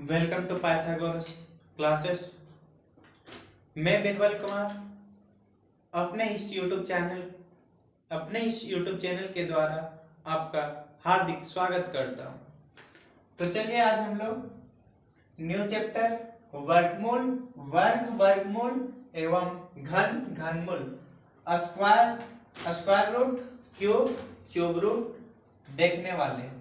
Welcome to Pythagoras classes. मैं बिरबल कुमार अपने इस यूट्यूब चैनल के द्वारा आपका हार्दिक स्वागत करता हूं। तो चलिए आज हम लोग न्यू चैप्टर वर्गमूल एवं घनमूल स्क्वायर रूट क्यूब रूट देखने वाले हैं।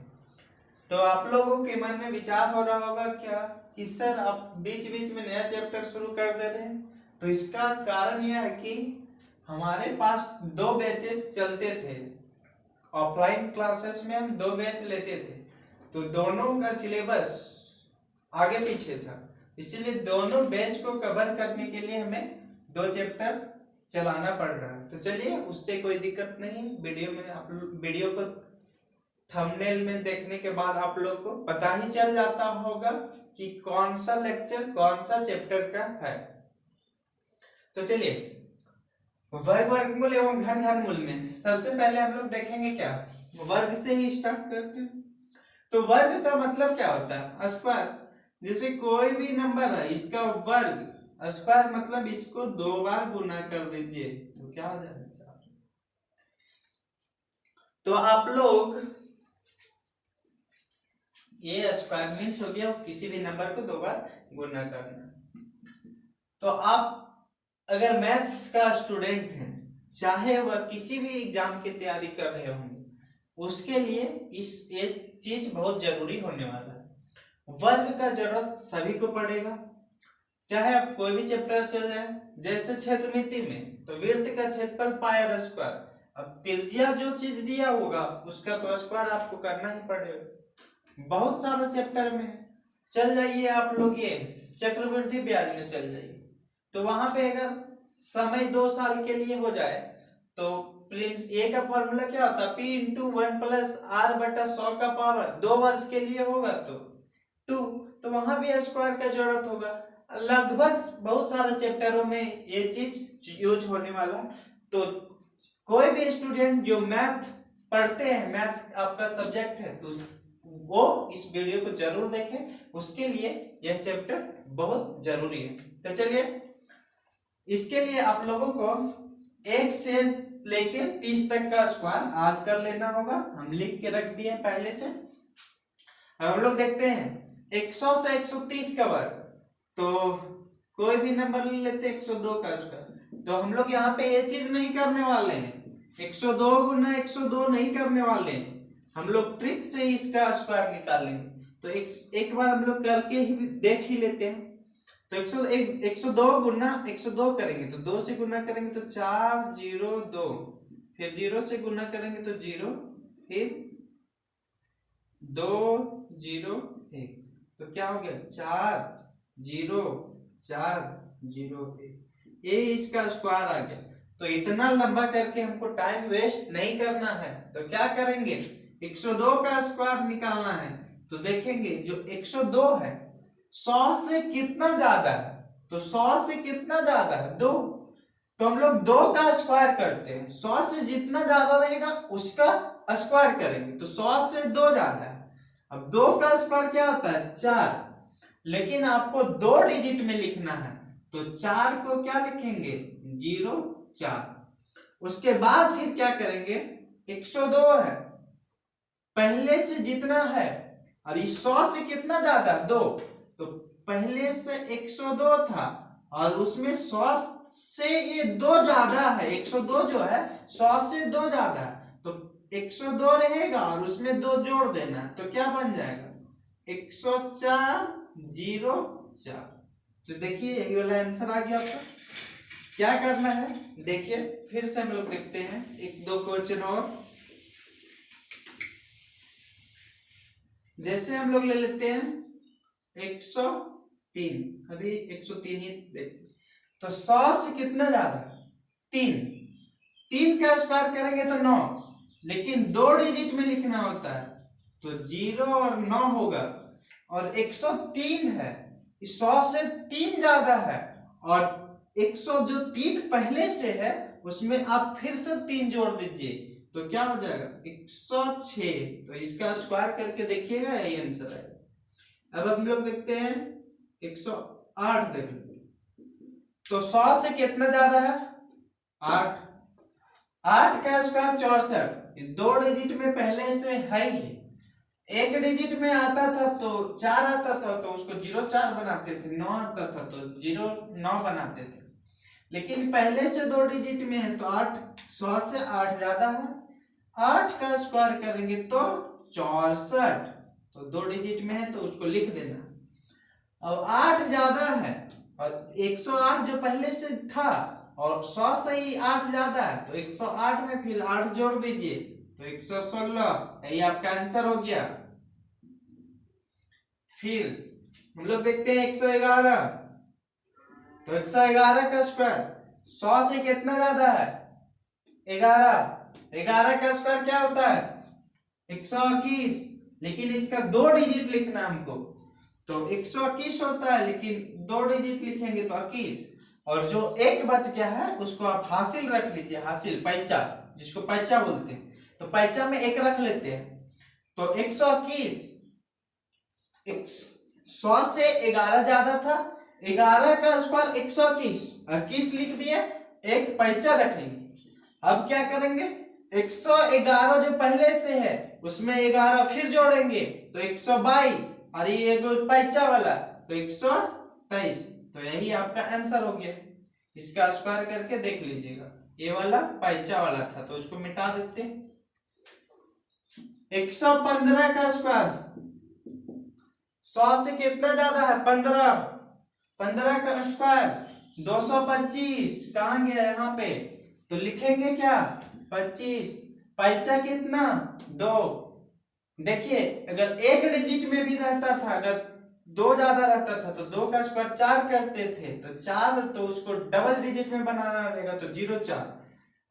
तो आप लोगों के मन में विचार हो रहा होगा क्या कि सर आप बीच बीच में नया चैप्टर शुरू कर दे रहे हैं। तो इसका कारण यह है कि हमारे पास दो बैचेस चलते थे। ऑफलाइन क्लासेस में हम दो बैच लेते थे, तो दोनों का सिलेबस आगे पीछे था, इसीलिए दोनों बैच को कवर करने के लिए हमें दो चैप्टर चलाना पड़ रहा है। तो चलिए, उससे कोई दिक्कत नहीं। वीडियो को थंबनेल में देखने के बाद आप लोग को पता ही चल जाता होगा कि कौन सा लेक्चर कौन सा चैप्टर का है। तो चलिए, वर्गमूल एवं घनमूल में सबसे पहले हम लोग देखेंगे क्या, वर्ग से ही स्टार्ट करते हैं। तो वर्ग का मतलब क्या होता है? स्क्वायर। जैसे कोई भी नंबर है, इसका वर्ग स्क्वायर मतलब इसको दो बार गुना कर दीजिए तो क्या हो जाएगा। तो आप लोग ये स्क्वायर मीन्स हो गया किसी भी नंबर को दो बार गुना करना। तो आप अगर मैथ्स का स्टूडेंट हैं, चाहे वह किसी भी एग्जाम की तैयारी कर रहे होंगे, उसके लिए ये चीज बहुत जरूरी होने वाला है। वर्ग का जरूरत सभी को पड़ेगा, चाहे आप कोई भी चैप्टर चल जाए। जैसे क्षेत्रमिति में तो वृत्त का क्षेत्रफल पाई आर स्क्वायर। अब त्रिज्या जो चीज दिया होगा उसका तो स्क्वायर आपको करना ही पड़ेगा। बहुत सारे चैप्टर में चल जाइए आप लोग, ये चक्रवृद्धि ब्याज में चल जाइए, तो वहां पे अगर समय 2 साल के लिए हो जाए तो प्रिंस ए का फॉर्मूला क्या होता है? P इंटू 1 प्लस आर बटा 100 का पावर 2 वर्ष के लिए होगा तो 2, तो वहां भी स्क्वायर का जरूरत होगा। लगभग बहुत सारे चैप्टरों में ये चीज यूज होने वाला। तो कोई भी स्टूडेंट जो मैथ पढ़ते हैं, मैथ आपका सब्जेक्ट है, तो वो इस वीडियो को जरूर देखें, उसके लिए यह चैप्टर बहुत जरूरी है। तो चलिए, इसके लिए आप लोगों को 1 से लेके 30 तक का स्क्वायर याद कर लेना होगा। हम लिख के रख दिए पहले से। अब हम लोग देखते हैं 100 से 130 का वर्ग, तो कोई भी नंबर ले लेते 102 का स्क्वायर। तो हम लोग यहाँ पे ये चीज नहीं करने वाले हैं, 102 गुना 102 नहीं करने वाले हैं, हम लोग ट्रिक से इसका स्क्वायर निकालेंगे। तो एक बार हम लोग करके ही देख ही लेते हैं। तो 102 गुना 102 करेंगे तो 2 से गुना करेंगे तो 402, फिर 0 से गुना करेंगे तो 0, फिर 2 0 1, तो क्या हो गया 4 0 4 0 1, ये इसका स्क्वायर आ गया। तो इतना लंबा करके हमको टाइम वेस्ट नहीं करना है। तो क्या करेंगे, 102 का स्क्वायर निकालना है। तो देखेंगे जो 102 है 100 से कितना ज्यादा है, तो 100 से कितना ज्यादा है 2, तो हम लोग 2 का स्क्वायर करते हैं। 100 से जितना ज्यादा रहेगा उसका स्क्वायर करेंगे, तो 100 से 2 ज्यादा है। अब 2 का स्क्वायर क्या होता है 4, लेकिन आपको 2 डिजिट में लिखना है, तो 4 को क्या लिखेंगे 0 4। उसके बाद फिर क्या करेंगे, 102 है, पहले से जितना है और 100 से कितना ज्यादा 2, तो पहले से 102 था और उसमें 100 से ये 2 ज्यादा है। 102 जो है 100 से 2 ज्यादा है, तो 102 रहेगा और उसमें 2 जोड़ देना है, तो क्या बन जाएगा 104 0 4। तो देखिए यही वाला आंसर आ गया आपका। क्या करना है देखिए, फिर से हम लोग देखते हैं 1-2 क्वेश्चन और। जैसे हम लोग ले लेते हैं 103, अभी 103 ही देखते। तो 100 से कितना ज्यादा 3 का स्क्वायर करेंगे तो 9, लेकिन 2 डिजिट में लिखना होता है, तो 0 और 9 होगा। और 103 है, 100 से 3 ज्यादा है, और 100 जो 3 पहले से है उसमें आप फिर से 3 जोड़ दीजिए, तो क्या हो जाएगा 106। तो इसका स्क्वायर करके देखिएगा, यही आंसर आएगा। अब हम लोग देखते हैं 108 देख लो, तो 100 से कितना ज्यादा है 8, 8 का स्क्वायर 64, 2 डिजिट में पहले से है ही, एक डिजिट में आता था तो 4 आता था तो उसको 0 4 बनाते थे, 9 आता था तो 0 9 बनाते थे, लेकिन पहले से 2 डिजिट में है तो 8, 100 से 8 ज्यादा है, 8 का स्क्वायर करेंगे तो 64, तो 2 डिजिट में है तो उसको लिख देना। अब 8 ज्यादा है और 108 जो पहले से था और 100 से ही 8 ज्यादा है तो 108 में फिर 8 जोड़ दीजिए तो 116, यही आपका आंसर हो गया। फिर हम लोग देखते हैं 111, तो 111 का स्क्वायर 100 से कितना ज्यादा है 11, 11 का स्क्वायर क्या होता है 121, लेकिन इसका 2 डिजिट लिखना हमको, तो 121 होता है लेकिन 2 डिजिट लिखेंगे तो 21, और जो एक बच गया है उसको आप हासिल रख लीजिए, हासिल पैचा, जिसको पैचा बोलते हैं, तो पैचा में एक रख लेते हैं, तो 121, 100 से 11 ज्यादा था, 11 का स्क्वायर 121, 21 लिख दिए, एक पैचा रख लेंगे। अब क्या करेंगे 111 जो पहले से है उसमें 11 फिर जोड़ेंगे तो 122, और ये जो पैचा वाला तो 123, तो यही आपका आंसर हो गया। इसका स्क्वायर करके देख लीजिएगा, ये वाला पैचा वाला था तो उसको मिटा देते। 115 का स्क्वायर 100 से कितना ज्यादा है 15, 15 का स्क्वायर 225, कहां गया यहाँ पे, तो लिखेंगे क्या 25, पैचा कितना 2, देखिए अगर एक डिजिट में भी रहता था, अगर 2 ज्यादा रहता था तो 2 का स्क्वायर 4 करते थे, तो 4 तो उसको डबल डिजिट में बनाना रहेगा तो 0 4,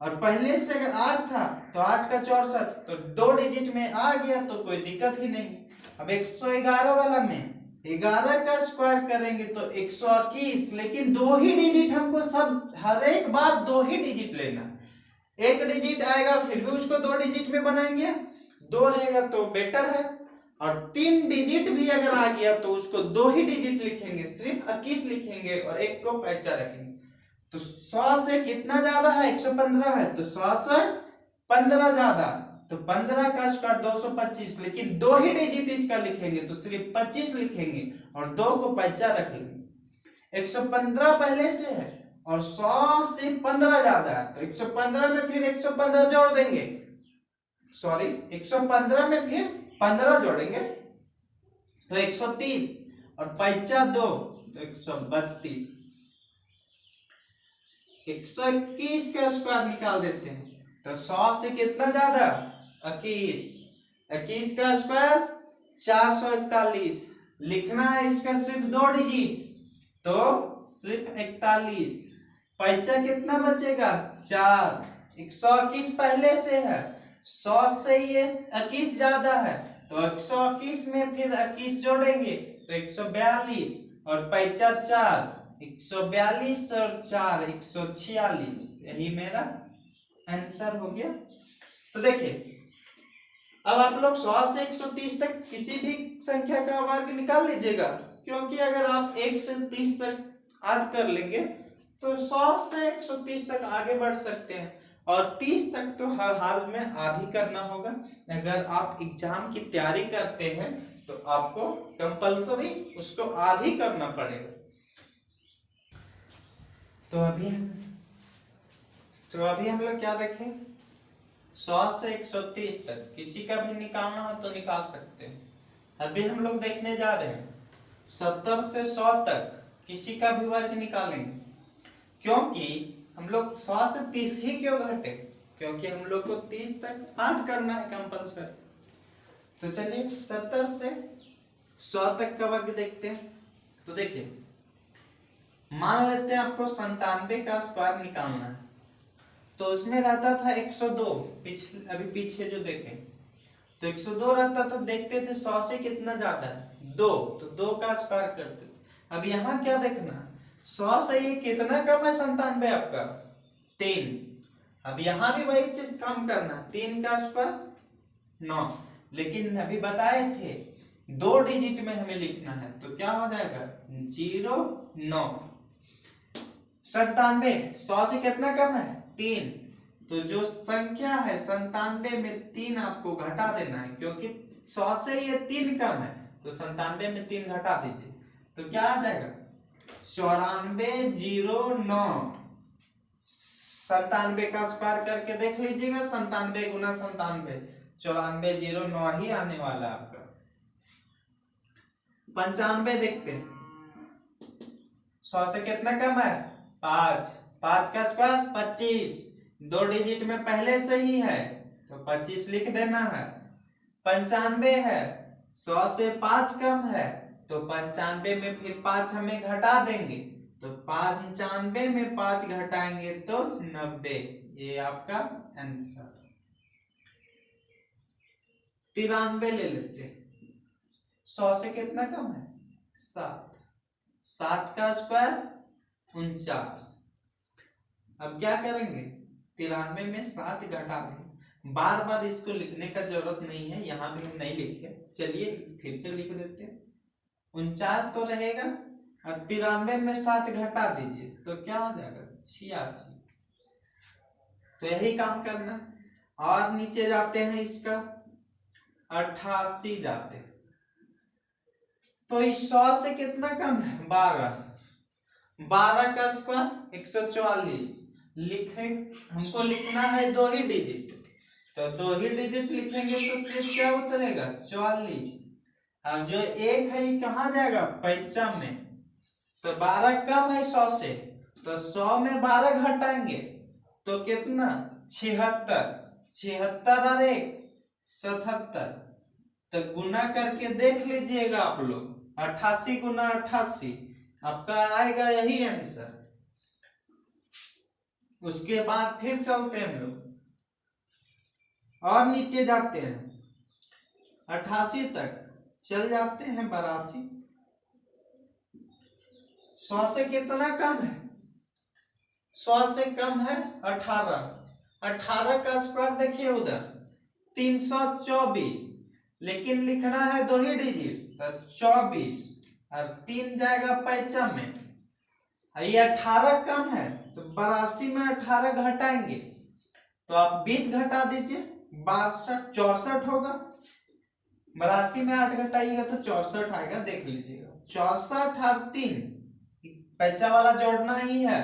और पहले से अगर 8 था तो 8 का 64, तो 2 डिजिट में आ गया तो कोई दिक्कत ही नहीं। अब 111 वाला में 11 का स्क्वायर करेंगे तो 121, लेकिन 2 ही डिजिट हमको, सब हर एक बार 2 ही डिजिट लेना, एक डिजिट आएगा फिर भी उसको 2 डिजिट में बनाएंगे, 2 रहेगा तो बेटर है, और 3 डिजिट भी अगर आ गया तो उसको 2 ही डिजिट लिखेंगे, सिर्फ 21 लिखेंगे और एक को पैचा रखेंगे। तो 100 से कितना ज्यादा है 115 है, तो 100 से 15 ज्यादा, तो 15 का स्क्वायर 225, लेकिन 2 ही डिजिट इसका लिखेंगे तो सिर्फ 25 लिखेंगे और 2 को पैचा रखेंगे। 115 पहले से है और 100 से 15 ज्यादा है तो 115 में फिर 115 जोड़ देंगे, सॉरी 115 में फिर 15 जोड़ेंगे तो 130, और पैचा 2 तो 132, 121 का स्क्वायर निकाल देते हैं तो 100 से कितना ज्यादा 21, 21 का स्क्वायर 441, लिखना है इसका सिर्फ 2 डिजिट तो सिर्फ 41, पैचा कितना बचेगा 4, 121 पहले से है, 100 से ये 21 ज्यादा है तो 121 में फिर 21 जोड़ेंगे तो 142, और पैचा 4, 142 और 4 146, यही मेरा आंसर हो गया। तो देखिए अब आप लोग 100 से 130 तक किसी भी संख्या का वर्ग निकाल लीजिएगा, क्योंकि अगर आप 1 से 30 तक याद कर लेंगे तो 100 से 130 तक आगे बढ़ सकते हैं, और 30 तक तो हर हाल में आधी करना होगा। अगर आप एग्जाम की तैयारी करते हैं तो आपको कंपलसरी उसको आधी करना पड़ेगा। तो अभी हम लोग क्या देखें, 100 से 130 तक किसी का भी निकालना हो तो निकाल सकते हैं। अभी हम लोग देखने जा रहे हैं 70 से 100 तक किसी का भी वर्ग निकालेंगे, क्योंकि हम लोग 100 से 30 ही क्यों घटे, क्योंकि हम लोग को 30 तक याद करना है कंपलसरी। तो चलिए 70 से 100 तक का वर्ग देखते हैं। तो देखिए मान लेते हैं आपको 97 का स्क्वायर निकालना है, तो उसमें रहता था 102, अभी पीछे जो देखें तो 102 रहता था, देखते थे 100 से कितना ज्यादा है 2, तो 2 का स्क्वायर करते थे। अब यहाँ क्या देखना, 100 से ये कितना कम है 97 आपका 3, अब यहाँ भी वही चीज काम करना, 3 का स्क्वायर 9, लेकिन अभी बताए थे 2 डिजिट में हमें लिखना है, तो क्या हो जाएगा 0 9। 97 100 से कितना कम है 3, तो जो संख्या है 97 में 3 आपको घटा देना है, क्योंकि 100 से ये 3 कम है, तो 97 में 3 घटा दीजिए, तो क्या आ जाएगा 94 0 9। 97 का स्क्वायर करके देख लीजिएगा, 97 गुना 97, 94 0 9 ही आने वाला आपका। 95 देखते हैं, 100 से कितना कम है 5, 5 का स्क्वायर 25, 2 डिजिट में पहले से ही है, तो 25 लिख देना है। 95 है, 100 से 5 कम है, तो 95 में फिर 5 हमें घटा देंगे, तो 95 में 5 घटाएंगे तो 90, ये आपका आंसर। 93 ले लेते हैं, 100 से कितना कम है 7, 7 का स्क्वायर 49। अब क्या करेंगे 93 में 7 घटा देंगे, बार बार इसको लिखने का जरूरत नहीं है, यहां भी हम नहीं लिखे, चलिए फिर से लिख देते हैं। 49 तो रहेगा और 93 में 7 घटा दीजिए, तो क्या हो जाएगा 86। तो यही काम करना। और नीचे जाते हैं इसका 88 जाते हैं, तो इस 100 से कितना कम है 12, 12 का स्क्वायर 144। लिखे हमको लिखना है 2 ही डिजिट, तो 2 ही डिजिट लिखेंगे तो सिर्फ क्या उतरेगा 44। अब जो 1 है ये कहाँ जाएगा पैंचम में, तो 12 कम है 100 से, तो 100 में 12 घटाएंगे तो कितना 76, 76 और 1 77, तो गुना करके देख लीजिएगा आप लोग, 88 गुना 88 आपका आएगा यही आंसर। उसके बाद फिर चलते हैं हम लोग और नीचे जाते हैं 88 तक चल जाते हैं 82। 100 से कितना कम है 100 से कम है 18, 18 का स्क्वायर देखिए उधर 324, लेकिन लिखना है 2 ही डिजिट, तो 24 और 3 जाएगा पैंचम में, ये 18 कम है, तो 82 में 18 घटाएंगे तो आप 20 घटा दीजिए, 62 64 होगा। 82 में 8 घटाइएगा तो 64 आएगा, देख लीजिएगा 64 और 3 पैंचा वाला जोड़ना ही है,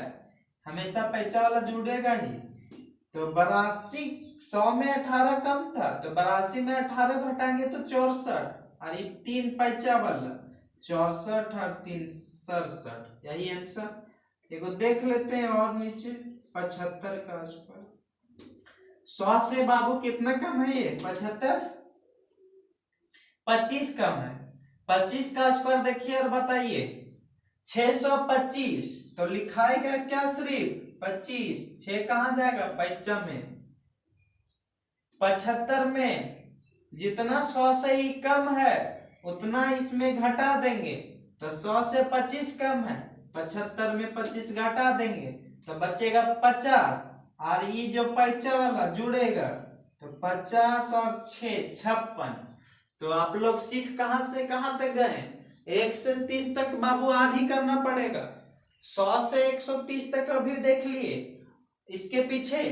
हमेशा पैंचा वाला जुड़ेगा ही, तो 82 100 में 18 कम था, तो 82 में 18 घटाएंगे तो 64, और ये 3 पैंचा वाला 64 और 3 67, यही आंसर। देखो देख लेते हैं और नीचे 75 का स्क्वायर, 100 से बाबू कितना कम है ये 75, 25 कम है, 25 का स्क्वायर देखिए और बताइए 625, तो लिखाएगा क्या सिर्फ 25, 6 कहां जाएगा पैंचम में। 75 में जितना 100 से ही कम है उतना इसमें घटा देंगे, तो 100 से 25 कम है, 75 में 25 घटा देंगे तो बचेगा 50, और ये जो पैंचा वाला जुड़ेगा तो 50 और 6 56। तो आप लोग सीख कहां से कहां तक गए, 1 से 30 तक बाबू आधी करना पड़ेगा, 100 से 130 तक अभी देख लिए, इसके पीछे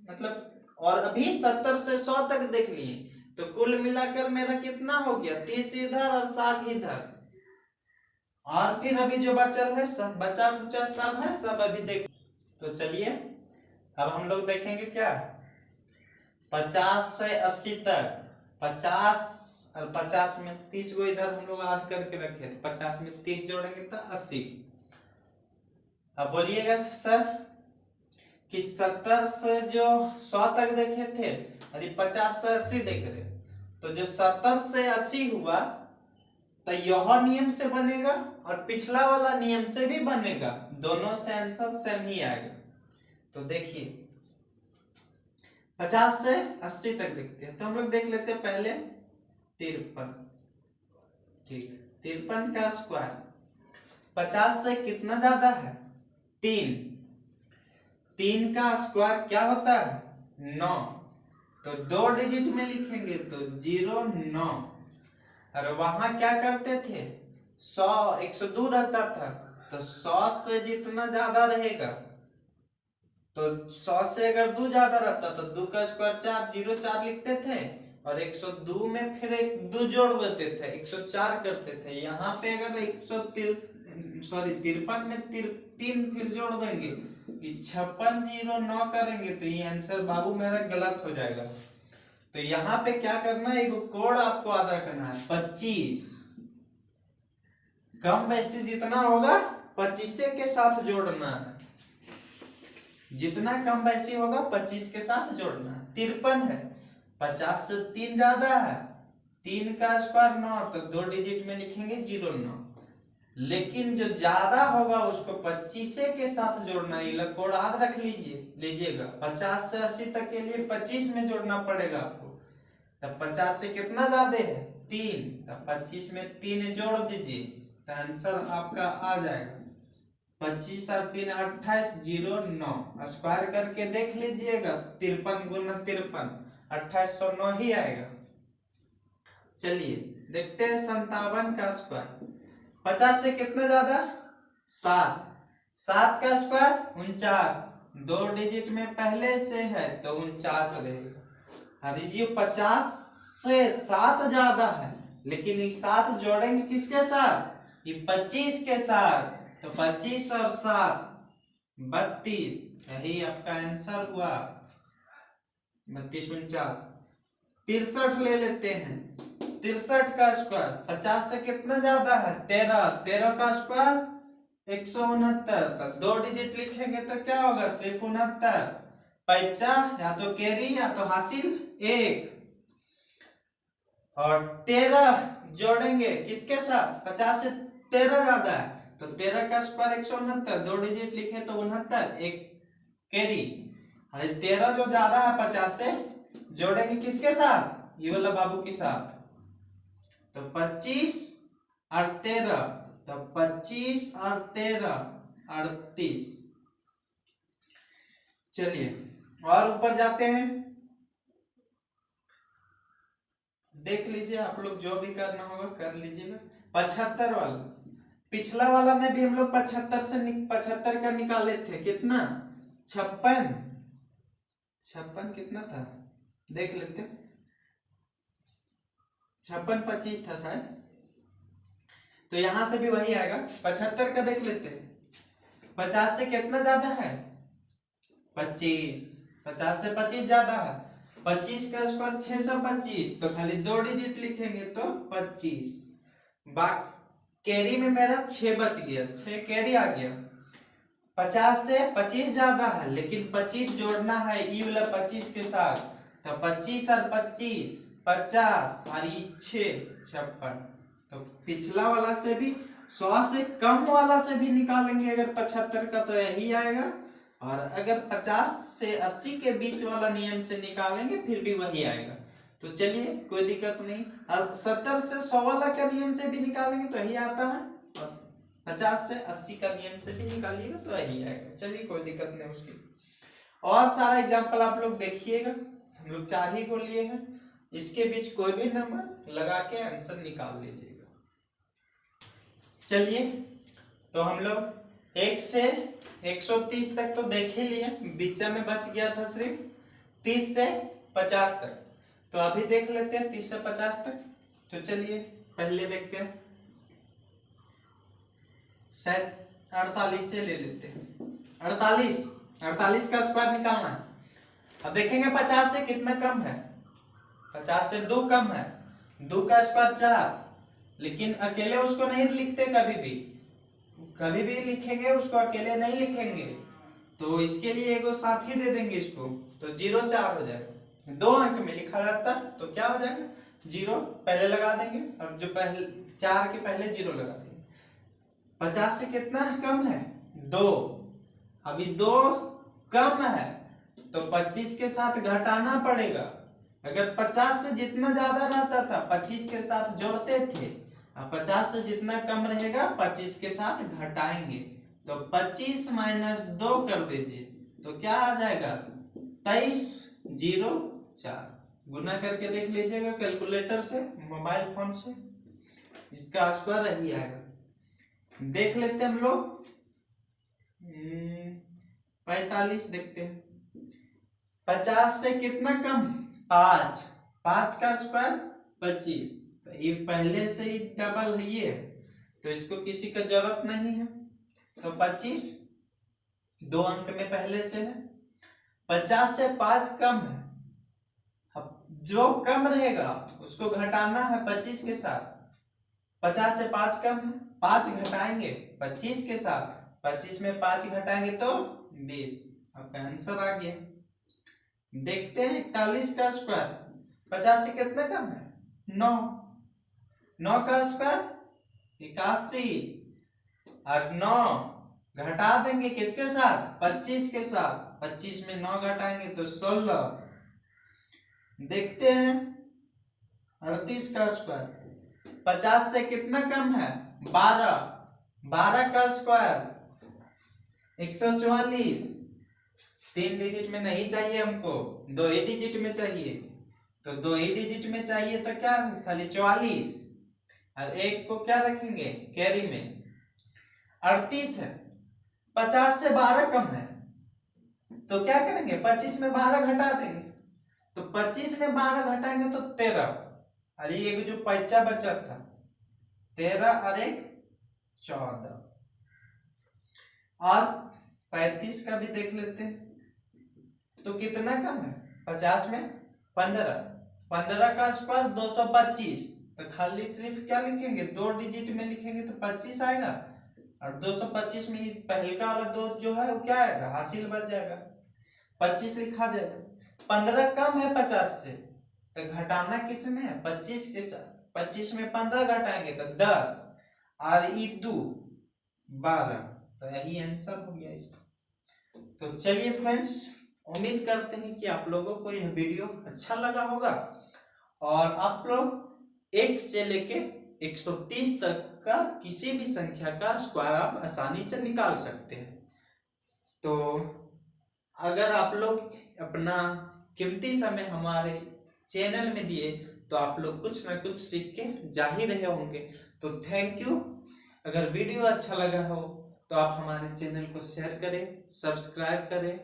मतलब, और अभी 70 से 100 तक देख लिए, तो कुल मिलाकर मेरा कितना हो गया 30 इधर और 60 इधर, और फिर अभी जो बचल है सब बचा कुचा सब है, सब अभी देख। तो चलिए अब हम लोग देखेंगे क्या 50 से 80 तक, 50 और 50 में 30 को इधर हम लोग आध करके रखे, तो 50 में 30 जोड़ेंगे तो 80। अब बोलिएगा सर कि 70 से जो 100 तक देखे थे, यदि 50 से 80 देख रहे, तो जो 70 से 80 हुआ तो यह नियम से बनेगा और पिछला वाला नियम से भी बनेगा, दोनों से आंसर सेम ही आएगा। तो देखिए 50 से 80 तक देखते हैं, तो हम लोग देख लेते हैं पहले 53, ठीक 53 का स्क्वायर 50 से कितना ज्यादा है 3, 3 का स्क्वायर क्या होता है 9, तो 2 डिजिट में लिखेंगे तो 0 9, और वहां क्या करते थे 100 102 रहता था, तो 100 से जितना ज्यादा रहेगा, तो 100 से अगर 2 ज्यादा रहता तो 2 का स्क्वायर 4 04 लिखते थे, और 102 में फिर एक 2 जोड़ देते थे 104 करते थे। यहाँ पे अगर 53 में 3 फिर जोड़ देंगे 5609 करेंगे तो ये आंसर बाबू मेरा गलत हो जाएगा। तो यहाँ पे क्या करना है, एक कोड आपको अदा करना है 25, कम बेसी जितना होगा 25 के साथ जोड़ना है, जितना कम बेसी होगा 25 के साथ जोड़ना है। 53 है, 50 से 3 ज्यादा है, 3 का स्क्वायर 9, तो 2 डिजिट में लिखेंगे 09, लेकिन जो ज्यादा होगा उसको 25 के साथ जोड़ना है। ये कोड याद रख लीजिएगा 50 से 80 तक के लिए 25 में जोड़ना पड़ेगा आपको। तब 50 से कितना ज्यादा है 3, तब 25 में 3 जोड़ दीजिए तो आंसर आपका आ जाएगा 25 और 3 28 09, स्क्वायर करके देख लीजिएगा 53 गुना 53 2809 ही आएगा। चलिए देखते हैं 57 का स्क्वायर, 50 से कितना ज्यादा 7, 7 का स्क्वायर 49, 2 डिजिट में पहले से है तो 49 रहेगा। अरे जी 50 से 7 ज्यादा है, लेकिन ये 7 जोड़ेंगे किसके साथ, ये 25 के साथ, तो 25 और 7 32, यही आपका आंसर हुआ 32 49। 63 ले लेते हैं, 63 का स्क्वायर 50 से कितना ज्यादा है 13, 13 का स्क्वायर 169, तो 2 डिजिट लिखेंगे तो क्या होगा सिर्फ 69, पैसा या तो कैरी या तो हासिल 1, और 13 जोड़ेंगे किसके साथ, 50 से 13 ज्यादा है तो 13 का स्क्वायर 169, 2 डिजिट लिखे तो 69, एक कैरी। अरे 13 जो ज्यादा है 50 से, जोड़ेंगे किसके साथ, ये वाला बाबू के साथ, तो 25 और 13, तो 25 और 13 38। चलिए और ऊपर जाते हैं, देख लीजिए आप लोग जो भी करना होगा कर लीजिएगा। 75 वाला, पिछला वाला में भी हम लोग 75 से 75 का निकाले थे, कितना 56, 56 कितना था देख लेते, 56 25 था शायद, तो यहां से भी वही आएगा 75 का देख लेते हैं। 50 से कितना ज्यादा है 25, 50 से 25 ज्यादा है, 25 का स्क्वायर 625, तो खाली 2 डिजिट लिखेंगे तो 25, बाकी कैरी में मेरा 6 बच गया, 6 कैरी आ गया। 50 से 25 ज्यादा है, लेकिन 25 जोड़ना है ई वाला 25 के साथ, तो 25 और 25 50 और ये 6 56, तो पिछला वाला से भी 100 से कम वाला से भी निकालेंगे अगर 75 का तो यही आएगा, और अगर 50 से 80 के बीच वाला नियम से निकालेंगे फिर भी वही आएगा। तो चलिए कोई दिक्कत नहीं, और 70 से 100 वाला का नियम से भी निकालेंगे तो यही आता है, और 50 से 80 का नियम से भी निकालिएगा तो यही आएगा। चलिए कोई दिक्कत नहीं उसकी। और सारा एग्जाम्पल आप लोग देखिएगा, हम लोग 4 ही को लिए हैं, इसके बीच कोई भी नंबर लगा के आंसर निकाल लीजिएगा। चलिए तो हम लोग 1 से 130 तक तो देख ही लिए, बीच में बच गया था सिर्फ 30 से 50 तक, तो अभी देख लेते हैं 30 से 50 तक। तो चलिए पहले देखते हैं, शायद 48 से ले लेते हैं, 48 का स्क्वायर निकालना है। अब देखेंगे 50 से कितना कम है, 50 से 2 कम है, 2 का स्क्वायर 4, लेकिन अकेले उसको नहीं लिखते, कभी भी लिखेंगे उसको अकेले नहीं लिखेंगे, तो इसके लिए एगो साथ ही दे देंगे इसको, तो 04 हो जाएगा। 2 अंक में लिखा जाता तो क्या हो जाएगा 0 पहले लगा देंगे, और जो पहले 4 के पहले 0 लगा देंगे। 50 से कितना कम है 2, अभी 2 कम है तो 25 के साथ घटाना पड़ेगा। अगर 50 से जितना ज्यादा रहता था 25 के साथ जोड़ते थे, अब 50 से जितना कम रहेगा 25 के साथ घटाएंगे, तो 25 माइनस 2 कर दीजिए तो क्या आ जाएगा 2304। गुना करके देख लीजिएगा कैलकुलेटर से, मोबाइल फोन से। इसका स्क्वायर यही आएगा। देख लेते हैं हम लोग 45 देखते हैं। 50 से कितना कम 5, 5 का स्क्वायर 25, तो ये पहले से ही डबल है ये, तो इसको किसी का जरूरत नहीं है। तो 25 2 अंक में पहले से है। 50 से 5 कम है, अब जो कम रहेगा उसको घटाना है 25 के साथ। 50 से 5 कम है, 5 घटाएंगे 25 के साथ, 25 में 5 घटाएंगे तो 20। आपका आंसर आ गया। देखते हैं 41 का स्क्वायर 50 से कितना कम है 9, 9 का स्क्वायर 81, और 9 घटा देंगे किसके साथ 25 के साथ, 25 में 9 घटाएंगे तो 16। देखते हैं 38 का स्क्वायर 50 से कितना कम है 12, 12 का स्क्वायर 144, 3 डिजिट में नहीं चाहिए हमको, 2 ही डिजिट में चाहिए। तो 2 ही डिजिट में चाहिए तो क्या खाली 44, और एक को क्या रखेंगे कैरी में। 38 है, 50 से 12 कम है, तो क्या करेंगे 25 में 12 घटा देंगे, तो 25 में 12 घटाएंगे तो 13, और ये जो पैसा बचा था 13 और 1 14। और 35 का भी देख लेते हैं, तो कितना कम है 50 में 15, 15 का स्क्वायर 225, तो खाली सिर्फ क्या लिखेंगे 2 डिजिट में लिखेंगे तो 25 आएगा, और 225 में पहले का वाला 2 जो है वो क्या आएगा हासिल बच जाएगा, 25 लिखा जाएगा। 15 कम है 50 से, तो घटाना किसमें है 25 के साथ, 25 में 15 घटाएंगे तो 10, और 2 12, तो यही आंसर हो गया इसका। तो चलिए फ्रेंड्स, उम्मीद करते हैं कि आप लोगों को यह वीडियो अच्छा लगा होगा, और आप लोग 1 से लेके 130 तक का किसी भी संख्या का स्क्वायर आप आसानी से निकाल सकते हैं। तो अगर आप लोग अपना कीमती समय हमारे चैनल में दिए तो आप लोग कुछ ना कुछ सीख के जा ही रहे होंगे। तो थैंक यू। अगर वीडियो अच्छा लगा हो तो आप हमारे चैनल को शेयर करें, सब्सक्राइब करें